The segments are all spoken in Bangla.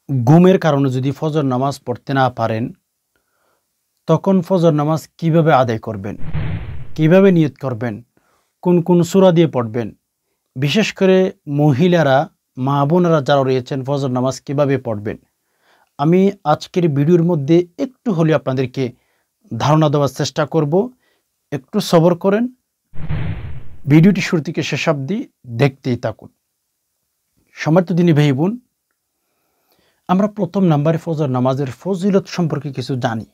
ঘুমের কারণে যদি ফজর নামাজ পড়তে না পারেন, তখন ফজর নামাজ কিভাবে আদায় করবেন, কিভাবে নিয়ত করবেন, কোন কোন সূরা দিয়ে পড়বেন, বিশেষ করে মহিলারা, মা বোনেরা যারা রয়েছেন ফজর নামাজ কিভাবে পড়বেন, আমি আজকের ভিডিওর মধ্যে একটু হলেও আপনাদেরকে ধারণা দেওয়ার চেষ্টা করব। একটু সবর করেন, ভিডিওটি শুরু থেকে শেষ অবধি দেখতেই থাকুন। সম্মানিত দিনী ভাই বোন, আমরা প্রথম নাম্বারে ফজর নামাজের ফজিলত সম্পর্কে কিছু জানি।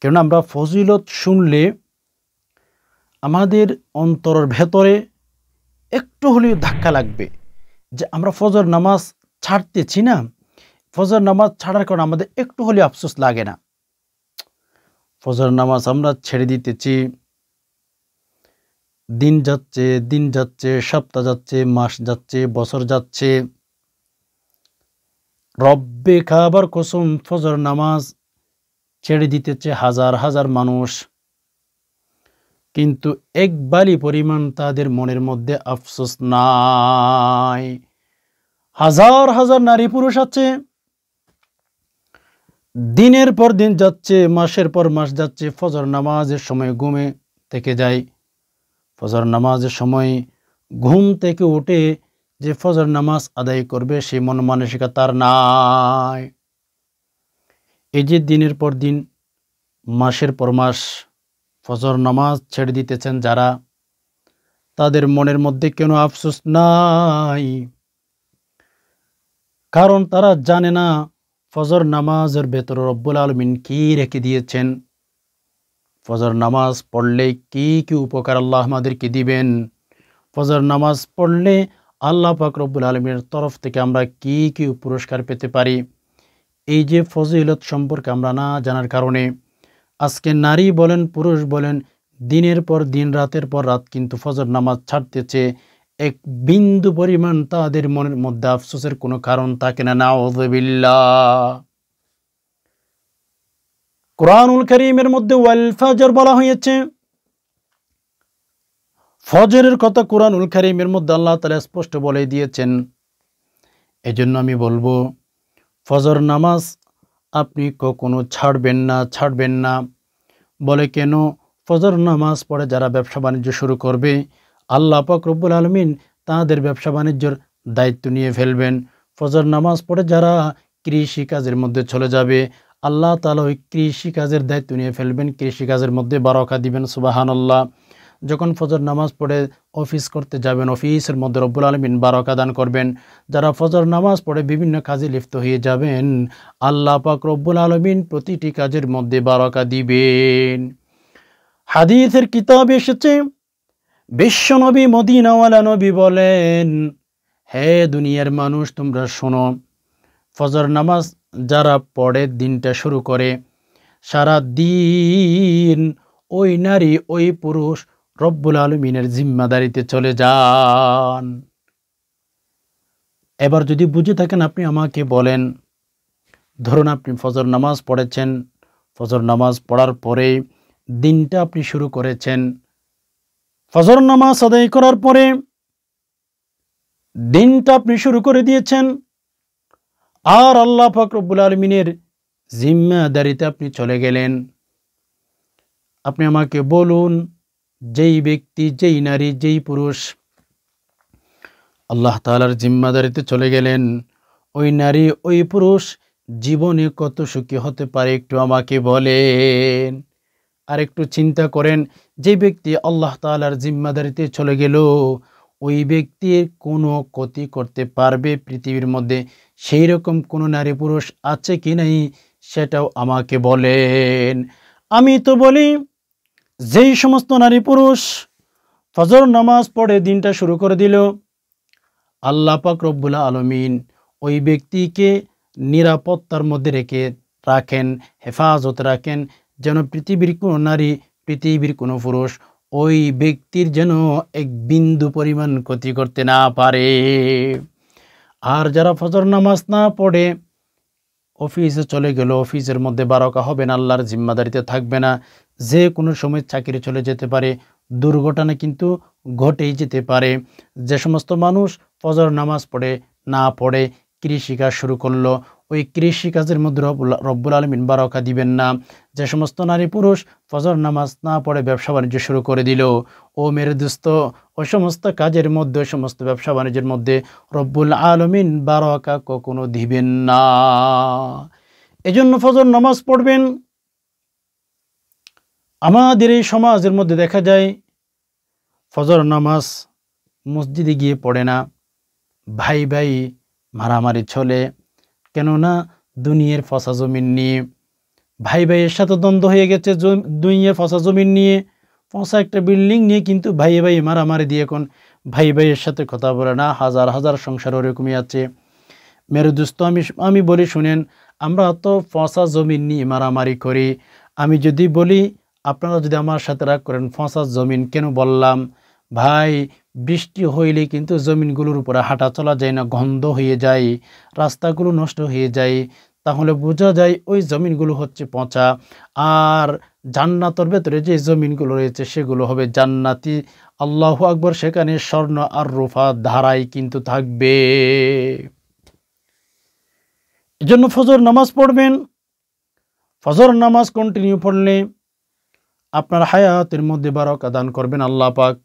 কেননা আমরা ফজিলত শুনলে আমাদের অন্তরের ভেতরে একটু হলেও ধাক্কা লাগবে যে আমরা ফজর নামাজ ছাড়তেছি না। ফজর নামাজ ছাড়ার কারণে আমাদের একটু হলেও আফসোস লাগে না। ফজর নামাজ আমরা ছেড়ে দিতেছি, দিন যাচ্ছে, সপ্তাহ যাচ্ছে, মাস যাচ্ছে, বছর যাচ্ছে। রব্বে কাবার কসম, ফজর নামাজ ছেড়ে দিতেছে হাজার হাজার মানুষ, কিন্তু এক বালি পরিমাণ তাদের মনের মধ্যে আফসোস নাই। হাজার হাজার নারী পুরুষ আছে, দিনের পর দিন যাচ্ছে, মাসের পর মাস যাচ্ছে, ফজর নামাজের সময় ঘুমে থেকে যায়। ফজর নামাজের সময় ঘুম থেকে উঠে যে ফজর নামাজ আদায় করবে সেই মন মানসিকতা তার নাই। এই যে দিনের পর দিন, মাসের পর মাস ফজর নামাজ ছেড়ে দিতেছেন যারা, তাদের মনের মধ্যে কেন আফসোস নাই? কারণ তারা জানে না ফজর নামাজের ভেতরে রব্বুল আলামিন কি রেখে দিয়েছেন। ফজর নামাজ পড়লে কি কি উপকার আল্লাহ আমাদেরকে দিবেন, ফজর নামাজ পড়লে আল্লাহ পাক রব্বুল আলামিনের তরফ থেকে আমরা কি কি পুরস্কার পেতে পারি। এই যে ফজিলত সম্পর্কে আমরা না জানার কারণে আজকে নারী বলেন পুরুষ বলেন দিনের পর দিন, রাতের পর রাত কিন্তু ফজর নামাজ ছাড়তেছে। এক বিন্দু পরিমাণ তাদের মনের মধ্যে আফসোসের কোনো কারণ থাকে না। নাউযুবিল্লাহ। কুরআনুল কারীমের মধ্যে ওয়াল ফাজর বলা হয়েছে। ফজরের কথা কুরআনুল কারীমের মধ্যে আল্লাহ তাআলা স্পষ্ট বলে দিয়েছেন। এজন্য আমি বলবো ফজর নামাজ আপনি কখনো ছাড়বেন না। বলে কেন? ফজর নামাজ পড়ে যারা ব্যবসা বাণিজ্য শুরু করবে, আল্লাহ পাক রব্বুল আলামিন তাদের ব্যবসা বাণিজ্যের দায়িত্ব নিয়ে ফেলবেন। ফজর নামাজ পড়ে যারা কৃষি কাজের মধ্যে চলে যাবে, আল্লাহ তাআলা ওই কৃষি কাজের দায়িত্ব নিয়ে ফেলবেন, কৃষি কাজের মধ্যে বারাকা দিবেন। সুবহানাল্লাহ। যখন ফজর নামাজ পড়ে অফিস করতে যাবেন, অফিসের মধ্যে রব্বুল আলামিন বারাকা দান করবেন। যারা ফজর নামাজ পড়ে বিভিন্ন কাজে লিপ্ত হয়ে যাবেন, আল্লাহ পাক রব্বুল আলামিন প্রতিটি কাজের মধ্যে বারাকা দিবেন। হাদিসের কিতাবে এসেছে, বিশ্ব নবী মদিনাওয়ালা নবী বলেন, হে দুনিয়ার মানুষ তোমরা শোনো, ফজর নামাজ যারা পড়ে দিনটা শুরু করে, সারা দিন ওই নারী ওই পুরুষ রব্বুল আলামিনের জিম্মাদারিতে চলে যান। এবার যদি বুঝে থাকেন আপনি আমাকে বলেন, ধরুন আপনি ফজর নামাজ পড়েছেন, ফজর নামাজ পড়ার পরে দিনটা আপনি শুরু করেছেন, ফজর নামাজ আদায় করার পরে দিনটা আপনি শুরু করে দিয়েছেন, আর আল্লাহ পাক রব্বুল আলামিনের জিম্মাদারিতে আপনি চলে গেলেন। আপনি আমাকে বলুন, যেই ব্যক্তি, যেই নারী, যেই পুরুষ আল্লাহ তাআলার জিম্মাদারিতে চলে গেলেন, ওই নারী ওই পুরুষ জীবনে কত সুখী হতে পারে একটু আমাকে বলেন। আর একটু চিন্তা করেন, যে ব্যক্তি আল্লাহ তাআলার জিম্মাদারিতে চলে গেল, ওই ব্যক্তির কোনো ক্ষতি করতে পারবে পৃথিবীর মধ্যে সেই রকম কোনো নারী পুরুষ আছে কি নাই সেটাও আমাকে বলেন। আমি তো বলি, যেই সমস্ত নারী পুরুষ ফজর নামাজ পড়ে দিনটা শুরু করে দিল, আল্লাহ পাক রব্বুল আলামিন ওই ব্যক্তিকে নিরাপত্তার মধ্যে রাখেন, হেফাজত রাখেন, যেন পৃথিবীর কোনো নারী, পৃথিবীর কোনো পুরুষ ওই ব্যক্তির যেন এক বিন্দু পরিমাণ ক্ষতি করতে না পারে। আর যারা ফজর নামাজ না পড়ে অফিসে চলে গেল, অফিসের মধ্যে বারাকা হবে না, আল্লাহর জিম্মাদারিতে থাকবে না, যে কোনো সময় চাকরি চলে যেতে পারে, দুর্ঘটনা কিন্তু ঘটেই যেতে পারে। যে সমস্ত মানুষ ফজর নামাজ পড়ে না পড়ে কৃষিকাজ শুরু করলো, ওই কৃষিকাজের মধ্যে রব্বুল আলামিন বারাকা দিবেন না। যে সমস্ত নারী পুরুষ ফজর নামাজ না পড়ে ব্যবসা বাণিজ্য শুরু করে দিল, ও মেরে দোস্ত, ওই সমস্ত কাজের মধ্যে, ওই সমস্ত ব্যবসা বাণিজ্যের মধ্যে রব্বুল আলামিন বারাকা কখনো দিবেন না। এজন্য ফজর নামাজ পড়বেন। আমাদের এই সমাজের মধ্যে দেখা যায় ফজর নামাজ মসজিদে গিয়ে পড়ে না, ভাই ভাই মারামারি চলে, কেননা দুনিয়ার ফসা জমিন নিয়ে ভাই ভাইয়ের সাথে দ্বন্দ্ব হয়ে গেছে, দুনিয়ার ফসা জমিন নিয়ে, ফসা একটা বিল্ডিং নিয়ে কিন্তু ভাই ভাই মারামারি দিয়ে এখন ভাই ভাইয়ের সাথে কথা বলে না। হাজার হাজার সংসার ওরকমই আছে। মেরে দোস্ত, আমি বলি শুনেন, আমরা তো ফসা জমিন নিয়ে মারামারি করি। আমি যদি বলি, আপনারা যদি আমার সাথে রাগ করেন, ফসা জমিন কেন বললাম ভাই, বৃষ্টি হইলে কিন্তু জমিনগুলোর উপরে হাঁটা চলা যায় না, গন্ধ হয়ে যায়, রাস্তাগুলো নষ্ট হয়ে যায়, তাহলে বোঝা যায় ওই জমিনগুলো হচ্ছে পচা। আর জান্নাতের ভেতরে যে জমিনগুলো রয়েছে সেগুলো হবে জান্নাতি। আল্লাহু আকবার, সেখানে স্বর্ণ আর রূপা ধারাই কিন্তু থাকবে। এজন্য ফজর নামাজ পড়বেন। ফজর নামাজ কন্টিনিউ পড়লে আপনার হায়াতের মধ্যে বারাকা দান করবেন আল্লাহ পাক,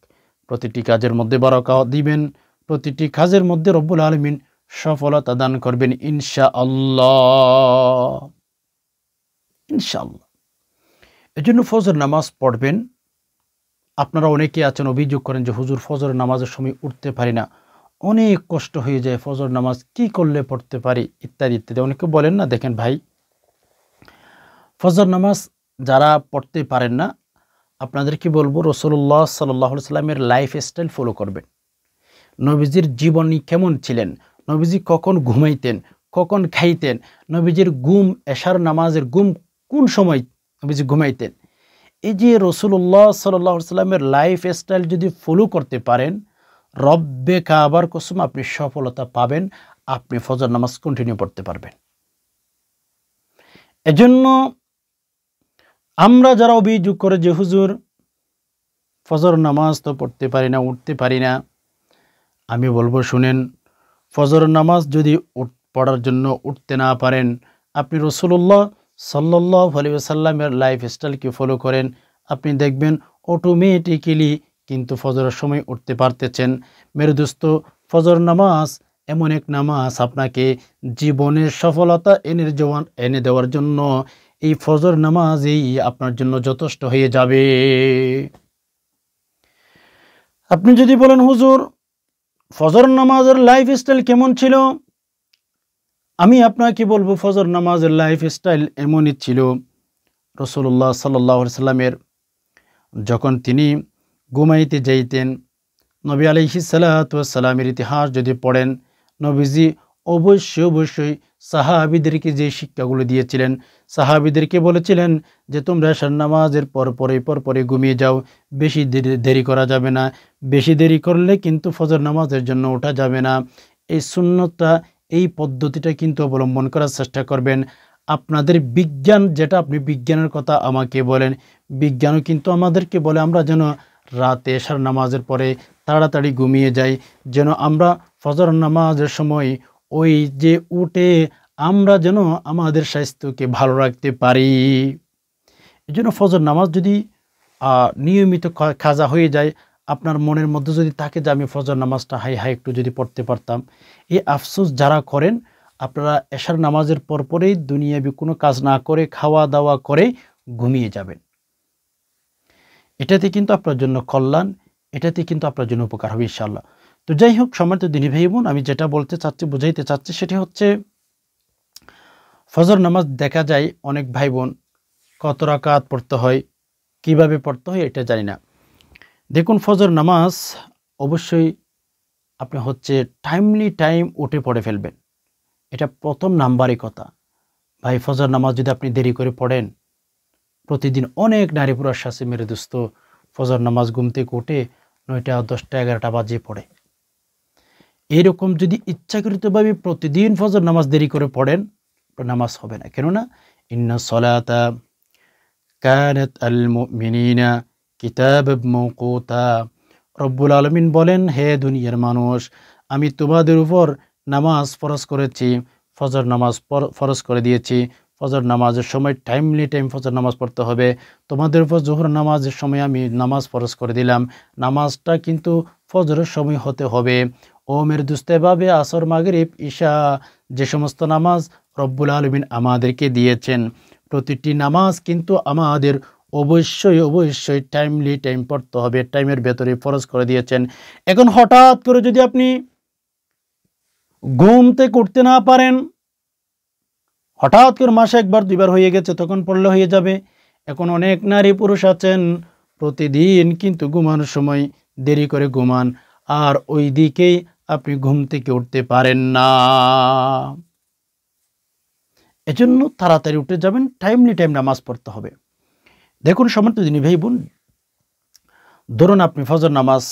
প্রতিটি কাজের মধ্যে বারাকা দিবেন, প্রতিটি কাজের মধ্যে রব্বুল আলামিন সফলতা দান করবেন ইনশাআল্লাহ, ইনশাআল্লাহ। এজন্য ফজর নামাজ পড়বেন। আপনারা অনেকে আছেন অভিযোগ করেন যে হুজুর ফজর নামাজের সময় উঠতে পারি না, অনেক কষ্ট হয়ে যায়, ফজর নামাজ কি করলে পড়তে পারি, ইত্যাদি ইত্যাদি অনেকে বলেন না। দেখেন ভাই, ফজর নামাজ যারা পড়তে পারেন না, আপনাদেরকে বলবো রাসূলুল্লাহ সাল্লাল্লাহু আলাইহি সাল্লামের লাইফ স্টাইল ফলো করবেন। নবীজির জীবনী কেমন ছিলেন, নবীজি কখন ঘুমাইতেন, কখন খাইতেন, নবীজির ঘুম, এশার নামাজের ঘুম কোন সময় নবীজি ঘুমাইতেন, এই যে রাসূলুল্লাহ সাল্লাল্লাহু আলাইহি সাল্লামের লাইফ স্টাইল যদি ফলো করতে পারেন, রব্বে কাবার কসম আপনি সফলতা পাবেন, আপনি ফজর নামাজ কন্টিনিউ পড়তে পারবেন। এজন্য আমরা যারা অভিযোগ করে যে হুজুর ফজর নামাজ তো পড়তে পারি না, উঠতে পারি না, আমি বলবো শুনেন, ফজর নামাজ যদি পড়ার জন্য উঠতে না পারেন, আপনি রাসূলুল্লাহ সাল্লাল্লাহু আলাইহি ওয়াসাল্লামের লাইফ স্টাইলকে ফলো করেন, আপনি দেখবেন অটোমেটিক্যালি কিন্তু ফজরের সময় উঠতে পারতেছেন। মেরে দোস্ত, ফজর নামাজ এমন এক নামাজ, আপনাকে জীবনের সফলতা এনে দেওয়ার জন্য এই ফজর নামাজই আপনার জন্য যথেষ্ট হয়ে যাবে। আপনি যদি বলেন হুজুর ফজর নামাজের লাইফ স্টাইল কেমন ছিল, আমি আপনাকে বলবো ফজর নামাজের লাইফ স্টাইল এমনই ছিল। রাসূলুল্লাহ সাল্লাল্লাহু আলাইহি সাল্লামের যখন তিনি ঘুমাইতে যাইতেন, নবী আলাইহিস সালাতু ওয়াস সালামের ইতিহাস যদি পড়েন, নবীজি অবশ্যই সাহাবীদেরকে যে শিক্ষাগুলো দিয়েছিলেন, সাহাবীদেরকে বলেছিলেন যে তোমরা এশার নামাজের পরে ঘুমিয়ে যাও, বেশি দেরি করা যাবে না, বেশি দেরি করলে কিন্তু ফজর নামাজের জন্য ওঠা যাবে না। এই সুন্নতটা, এই পদ্ধতিটা কিন্তু অবলম্বন করার চেষ্টা করবেন। আপনাদের বিজ্ঞান, যেটা আপনি বিজ্ঞানের কথা আমাকে বলেন, বিজ্ঞানও কিন্তু আমাদেরকে বলে আমরা যেন রাতে এশার নামাজের পরে তাড়াতাড়ি ঘুমিয়ে যাই, যেন আমরা ফজর নামাজের সময় ওই যে উঠে আমরা যেন আমাদের স্বাস্থ্যকে ভালো রাখতে পারি। এই জন্য ফজর নামাজ যদি নিয়মিত কাজা হয়ে যায়, আপনার মনের মধ্যে যদি থাকে যে আমি ফজর নামাজটা হাই একটু যদি পড়তে পারতাম, এই আফসোস যারা করেন, আপনারা এশার নামাজের পরেই দুনিয়াবি কোনো কাজ না করে খাওয়া দাওয়া করে ঘুমিয়ে যাবেন। এটাতে কিন্তু আপনার জন্য কল্যাণ, এটাতে কিন্তু আপনার জন্য উপকার হবে ইনশাআল্লাহ। তো যাই হোক, সম্মানিত দিনী ভাই বোন, আমি যেটা বলতে চাচ্ছি, বুঝাইতে চাচ্ছি, সেটা হচ্ছে ফজর নামাজ দেখা যায় অনেক ভাই বোন কত রাকাত পড়তে হয়, কিভাবে পড়তে হয় এটা জানি না। দেখুন, ফজর নামাজ অবশ্যই আপনি হচ্ছে টাইম উঠে পড়ে ফেলবেন, এটা প্রথম নাম্বারই কথা। ভাই, ফজর নামাজ যদি আপনি দেরি করে পড়েন, প্রতিদিন অনেক নারী পুরুষ আছে মেরে দোস্ত, ফজর নামাজ ঘুম থেকে উঠে 9টা 10টা 11টা বাজে পড়ে। এরকম যদি ইচ্ছাকৃতভাবে প্রতিদিন ফজর নামাজ দেরি করে পড়েন, নামাজ হবে না। কেননা ইন্না সলাতা কানাত আল মুমিনিনা কিতাবাম মাওকুতা, রব্বুল আলামিন বলেন, হে দুনিয়ার মানুষ, আমি তোমাদের উপর নামাজ ফরজ করেছি, ফজর নামাজ ফরজ করে দিয়েছি। ফজর নামাজের সময় টাইমলি ফজর নামাজ পড়তে হবে। তোমাদের উপর জোহর নামাজের সময় আমি নামাজ ফরজ করে দিলাম, নামাজটা কিন্তু ফজরের সময় হতে হবে। ও মের দুস্তেভাবে আসর, মাগরিব, ঈশা, যে সমস্ত নামাজ রব্বুল আলামিন আমাদেরকে দিয়েছেন, প্রতিটি নামাজ কিন্তু আমাদের অবশ্যই টাইমলি পড়তে হবে, টাইমের ভেতরে ফরজ করে দিয়েছেন। এখন হঠাৎ করে যদি আপনি ঘুম থেকে উঠতে না পারেন, হঠাৎ করে মাসে একবার দুইবার হয়ে গেছে, তখন পড়লে হয়ে যাবে। এখন অনেক নারী পুরুষ আছেন প্রতিদিন কিন্তু ঘুমানোর সময় দেরি করে ঘুমান, আর ওই দিকেই আপনি ঘুম থেকে উঠতে পারেন না। এজন্য তাড়াতাড়ি উঠে যাবেন, টাইমলি নামাজ পড়তে হবে। দেখুন সম্মানিত দিনী ভাই বোন, ধরুন আপনি ফজর নামাজ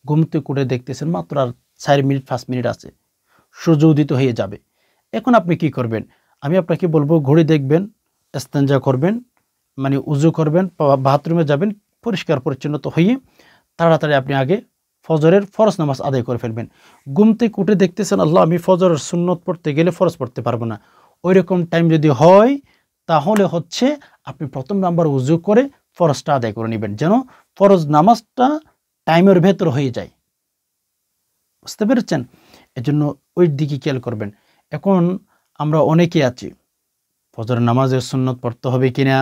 ঘুম থেকে উঠে দেখতেছেন মাত্র আর 4 মিনিট 5 মিনিট আছে, সূর্য উদিত হয়ে যাবে। এখন আপনি কি করবেন? আমি আপনাকে বলবো ঘড়ি দেখবেন, ইস্তেঞ্জা করবেন, মানে উজু করবেন, বাথরুমে যাবেন, পরিষ্কার পরিচ্ছন্নতা হয়ে তাড়াতাড়ি আপনি আগে ফজরের ফরজ নামাজ আদায় করে ফেলবেন। ঘুম থেকে উঠে দেখতেছেন আল্লাহ আমি ফজরের সুন্নত পড়তে গেলে ফরজ পড়তে পারবো না, ওই রকম টাইম যদি হয় তাহলে হচ্ছে আপনি প্রথম নাম্বার উজু করে ফরজটা আদায় করে নেবেন, যেন ফরজ নামাজটা টাইমের ভেতর হয়ে যায়। বুঝতে পেরেছেন? এজন্য ওই দিকে খেয়াল করবেন। এখন আমরা অনেকে আছি ফজর নামাজের সুন্নত পড়তে হবে কিনা।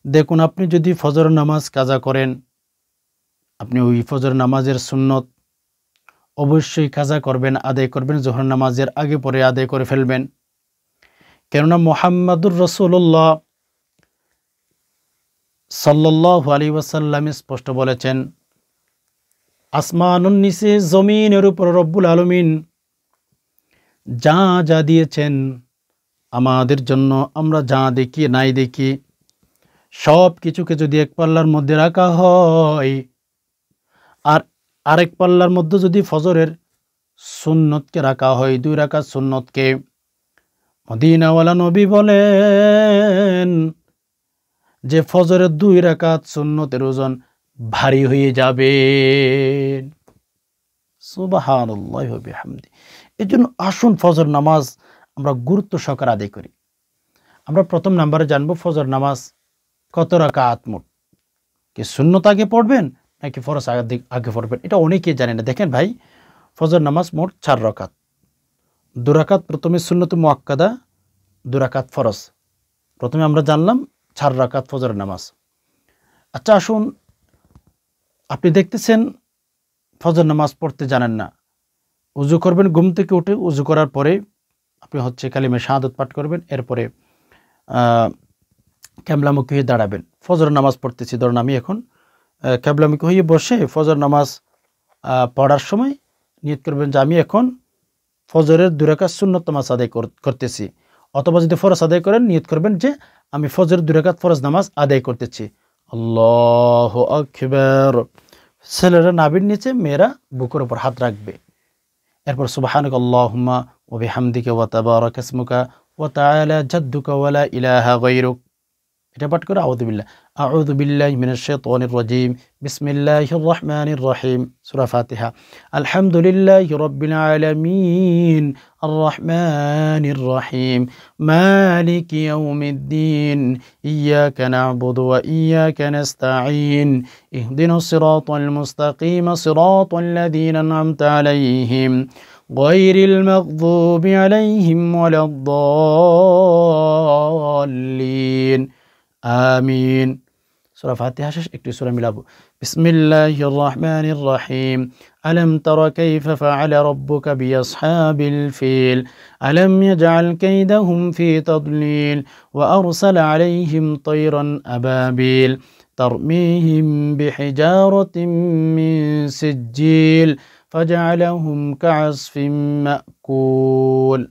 দেখুন আপনি যদি ফজর নামাজ কাজা করেন, আপনি ওই ফজর নামাজের সুন্নত অবশ্যই কাজা করবেন, আদায় করবেন, জোহর নামাজের আগে পরে আদায় করে ফেলবেন। কেননা মুহাম্মাদুর রাসূলুল্লাহ সাল্লাল্লাহু আলাইহি ওয়াসাল্লাম স্পষ্ট বলেছেন, আসমানুন নিচে জমিনের উপর রব্বুল আলামিন যা যা দিয়েছেন আমাদের জন্য, আমরা যা দেখি নাই দেখি সব কিছুকে যদি এক পাল্লার মধ্যে রাখা হয়, আর আরেক পাল্লার মধ্যে যদি ফজরের সুন্নতকে রাখা হয়, 2 রাকাত সুন্নতকে, মদিনাওয়ালা নবী বলেন যে ফজরের 2 রাকাত সুন্নতের ওজন ভারী হয়ে যাবে। সুবহানাল্লাহি ওয়া বিহামদি। এজন্য আসুন ফজর নামাজ আমরা গুরুত্ব সহকারে আদায় করি। আমরা প্রথম নাম্বারে জানবো ফজর নামাজ কত রাকাত মোট, কি সুন্নত আগে পড়বেন নাকি ফরজ আগে পড়বেন, এটা অনেকেই জানে না। দেখেন ভাই, ফজর নামাজ মোট 4 রাকাত, 2 রাকাত প্রথমে সুন্নত মুআক্কাদা, 2 রাকাত ফরজ। প্রথমে আমরা জানলাম 4 রাকাত ফজর নামাজ। আচ্ছা আসুন, আপনি দেখতেছেন ফজর নামাজ পড়তে জানেন না, উজু করবেন, ঘুম থেকে উঠে উজু করার পরে আপনি হচ্ছে কালিমা শাহাদাত পাঠ করবেন, এরপরে ক্যাবলামুখী হয়ে দাঁড়াবেন। ফজর নামাজ পড়তেছি, ধরুন আমি এখন ক্যাবলামুখী হয়ে বসে ফজর নামাজ পড়ার সময় নিয়ত করবেন যে আমি এখন ফজরের 2 রাকাত সুন্নত নামাজ আদায় করতেছি, অথবা যদি ফরজ আদায় করেন নিয়ত করবেন যে আমি ফজরের 2 রাকাত ফরজ নামাজ আদায় করতেছি। আল্লাহু আকবার। ছেলেরা নাভির নিচে, মেয়েরা বুকের উপর হাত রাখবে। এরপর সুবহানাকা আল্লাহুম্মা ওয়া বিহামদিকা ওয়া তাবারাকা ইসমুকা ওয়া তাআলা জাদ্দুকা ওয়া লা ইলাহা গায়রুক, এটা পাঠ করে আউযু বিল্লাহি মিনাশ শাইতানির রাজীম, বিসমিল্লাহির রহমানির রহিম, সূরা ফাতিহা। আলহামদুলিল্লাহি রাব্বিল আলামিন, আর রহমানির রহিম, মালিকি ইয়াউমিদ্দিন, ইয়াকা না'বুদু ওয়া ইয়াকা নাস্তাঈন, ইহদিনাস সিরাতাল মুস্তাকিম, সিরাতাল লাযীনা আন'আমতা আলাইহিম গায়রিল মাগযুবি আলাইহিম ওয়ালাদ-দাল্লিন, আমিন। সূরা ফাতিহা শেষ, একটু সূরা মিলাবো। বিসমিল্লাহির রহমানির রহিম, আলাম তারা কাইফা ফাআলা রাব্বুকা বিআসহাবিল ফিল, আলাম ইয়াজআল কাইদাহুম ফি তাদলিল, ওয়া আরসালা আলাইহিম তায়রান আবাবিল তারমিহিম বিহিজারাতিন মিন সিজ্জিল ফাজআলাহুম কাআসফিন মাকুল।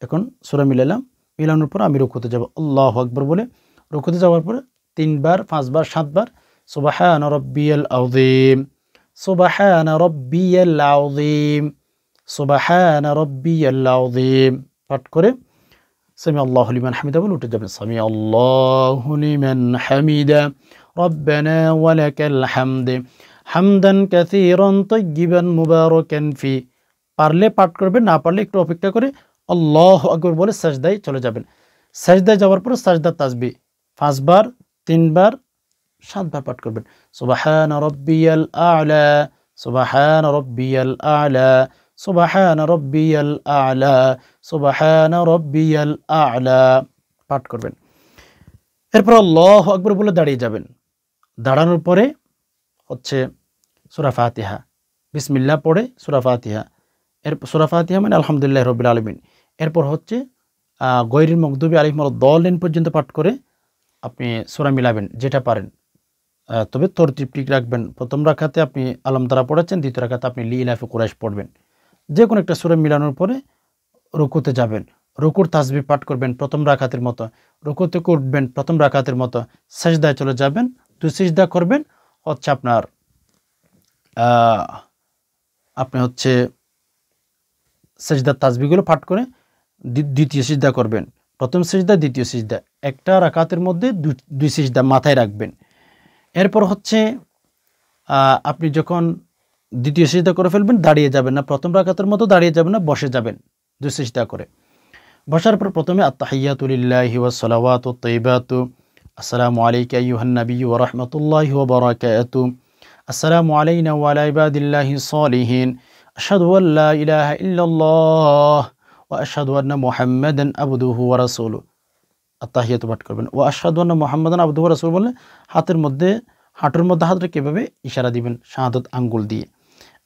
এখন সূরা মিলালাম, মিলানোর পর আমি রুকুতে যাব, আল্লাহু আকবার বলে রুকুতে যাওয়ার পরে 3 বার 5 বার 7 বার সুবহানা রাব্বিয়াল আযীম, সুবহানা রাব্বিয়াল আযীম, সুবহানা রাব্বিয়াল আযীম পাঠ করে সামি আল্লাহু লিমান হামিদা বলে উঠে যাবেন। সামি আল্লাহু লিমান হামিদা রব্বানা ওয়া লাকাল হামদ হামদান কাসীরান তাইয়িবান মুবারাকান ফি, পারলে পাঠ করবেন, না পারলে একটু অপেক্ষা করে আল্লাহু আকবার বলে সাজদায় চলে যাবেন। সাজদায় যাওয়ার পরে সাজদার তাসবিহ 5 বার, 3 বার, 7 বার পাঠ করবেন। সুবহানা রাব্বিয়াল আ'লা, সুবহানা রাব্বিয়াল আ'লা, সুবহানা রাব্বিয়াল আ'লা, সুবহানা রাব্বিয়াল আ'লা পাঠ করবেন। এরপর আল্লাহু আকবার বলে দাঁড়িয়ে যাবেন। দাঁড়ানোর পরে হচ্ছে সূরা ফাতিহা, বিসমিল্লাহ পড়ে সূরা ফাতিহা, এরপর সূরা ফাতিহা মানে আলহামদুলিল্লাহ রাব্বিল আলামিন। এরপর হচ্ছে গয়রিল মাগদুবি আলাইহিম ওয়ালাদ-দাল্লিন পর্যন্ত পাঠ করে আপনি সূরা মিলাবেন যেটা পারেন। তবে তরতিব ঠিক রাখবেন। প্রথম রাকাতে আপনি আলম তারা পড়েছেন, দ্বিতীয় রাকাতে আপনি লিইলাফে কুরাইশ পড়বেন। যে কোনো একটা সূরা মিলানোর পরে রুকুতে যাবেন, রুকুর তাসবিহ পাঠ করবেন প্রথম রাকাতের মতো, রুকুতে উঠবেন প্রথম রাকাতের মতো, সিজদায় চলে যাবেন, 2 সিজদা করবেন, হচ্ছে আপনার আপনি হচ্ছে সিজদার তাসবিহগুলো পাঠ করে দ্বিতীয় সিজদা করবেন। প্রথম সিজদা, দ্বিতীয় সিজদা, একটা রাকাতের মধ্যে 2 সিজদা মাথায় রাখবেন। এরপর হচ্ছে আপনি যখন দ্বিতীয় সিজদা করে ফেলবেন, দাঁড়িয়ে যাবেন না, প্রথম রাকাতের মতো দাঁড়িয়ে যাবেন না, বসে যাবেন 2 সিজদা করে। বসার পর প্রথমে আত-তাহিয়াতু লিল্লাহি ওয়াস সালাওয়াতুত তাইয়্যিবাতু, আসসালামু আলাইকা আইয়ুহান নাবিয়্যু ওয়া রাহমাতুল্লাহি ওয়া বারাকাতুহু, আসসালামু আলাইনা ওয়া আলা ইবাদিল্লাহিস সালিহিন, আশহাদু আল লা ইলাহা ইল্লাল্লাহ ওয়া আশহাদু আন্না মুহাম্মাদান আবদুহু ওয়া রাসূলুহু। আত-তাহিয়াতু পাঠ করবেন। ওয়া আশহাদু আন্না মুহাম্মাদান আবদুহু ওয়া রাসূলুহু বলে হাতের মধ্যে, হাঁটুর মধ্যে হাত রেখে এভাবে ইশারা দিবেন শাহাদাত আঙ্গুল দিয়ে।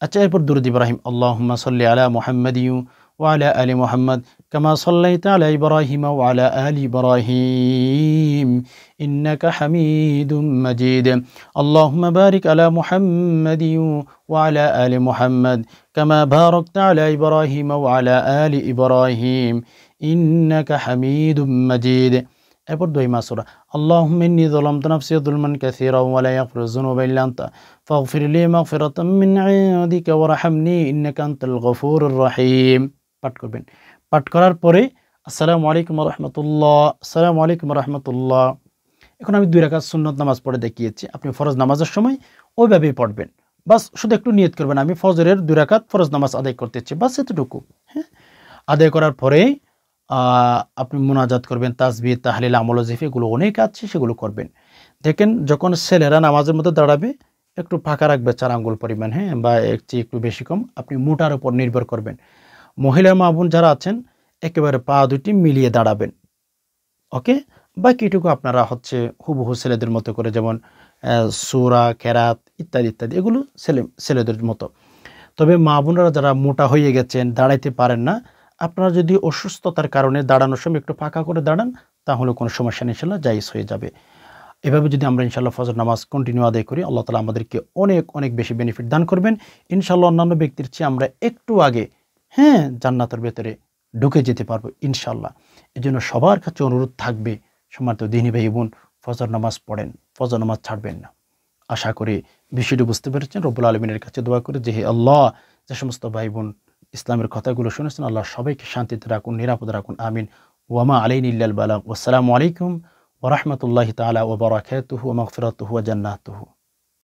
আচ্ছা, এরপর দুরূদ ইব্রাহিম, আল্লাহুম্মা সাল্লি আলা মুহাম্মাদিন ওয়া আলা আলি মুহাম্মাদ কামা সাল্লাইতা আলা ইব্রাহিম ওয়া আলা আলি ইব্রাহিম ইন্নাকা হামিদুম মাজিদ। আল্লাহুম্মা বারিক আলা মুহাম্মাদিন ওয়া আলা আলি মুহাম্মাদ কামা বারাকতা আলা ইব্রাহিম ওয়া আলা আলি ইব্রাহিম ইন্নাকা হামিদুম মাজিদ। এরপর 2 মাসুরা, আল্লাহুম্মা ইন্নী যালামতু নাফসি যুলমান কাসীরা ওয়া লা ইয়াগফিরু যুনুবা ইল্লা আনতা ফাগফির লি মাগফিরাতাম মিন ইনদিকা ওয়ারহামনি ইন্নাকা আনতাল গফুরুর রহিম পাঠ করবেন। পাঠ করার পরে আসসালামু আলাইকুম ওয়া রাহমাতুল্লাহ, আসসালামু আলাইকুম ওয়া রাহমাতুল্লাহ। এখন আমি 2 রাকাত সুন্নত নামাজ পড়ে দেখিয়েছি, আপনি ফরজ নামাজের সময় ওইভাবেই পড়বেন। বাস শুধু একটু নিয়ত করবেন, আমি ফজরের 2 রাকাত ফরজ নামাজ আদায় করতেছি, বাস এতটুকু। হ্যাঁ, আদায় করার পরে আপনি মুনাজাত করবেন, তাসবিহ, তাহলিল, আমল, ওয়াজিফা এগুলো অনেক আছে, সেগুলো করবেন। দেখেন যখন ছেলেরা নামাজের মধ্যে দাঁড়াবে একটু ফাঁকা রাখবে 4 আঙ্গুল পরিমাণ, হ্যাঁ, বা এর চেয়ে একটু বেশি কম, আপনি মোটার উপর নির্ভর করবেন। মহিলা মা বোন যারা আছেন একেবারে পা দুটি মিলিয়ে দাঁড়াবেন, ওকে। বাকিটুকু আপনারা হচ্ছে হুবহু ছেলেদের মতো করে, যেমন সূরা, কেরাত ইত্যাদি ইত্যাদি, এগুলো ছেলেদের মতো। তবে মা বোনেরা যারা মোটা হয়ে গেছেন, দাঁড়াইতে পারেন না, আপনারা যদি অসুস্থতার কারণে দাঁড়ানোর সময় একটু ফাঁকা করে দাঁড়ান, তাহলে কোনো সমস্যা নেই, ইনশাল্লাহ জায়েজ হয়ে যাবে। এভাবে যদি আমরা ইনশাল্লাহ ফজর নামাজ কন্টিনিউ আদায় করি, আল্লাহ তাআলা আমাদেরকে অনেক অনেক বেশি বেনিফিট দান করবেন ইনশাল্লাহ। অন্যান্য ব্যক্তির চেয়ে আমরা একটু আগে, হ্যাঁ, জান্নাতের ভেতরে ঢুকে যেতে পারবো ইনশাল্লাহ। এই জন্য সবার কাছে অনুরোধ থাকবে, সম্মানিত দিনী ভাই বোন, ফজর নামাজ পড়েন, ফজর নামাজ ছাড়বেন না। আশা করি বিষয়টি বুঝতে পেরেছেন। রব্বুল আলামিনের কাছে দোয়া করে যে হে আল্লাহ, যে সমস্ত ভাই বোন ইসলামের কথাগুলো শুনেছেন, আল্লাহ সবাইকে শান্তিতে রাখুন, নিরাপদে রাখুন, আমিন। ওয়ামা আলাইনা ইল্লাল বালাগ। ওয়াসসালামু আলাইকুম ওয়া রাহমাতুল্লাহি তাআলা ওয়া বারাকাতুহু ওয়া মাগফিরাতুহু ওয়া জান্নাতুহু।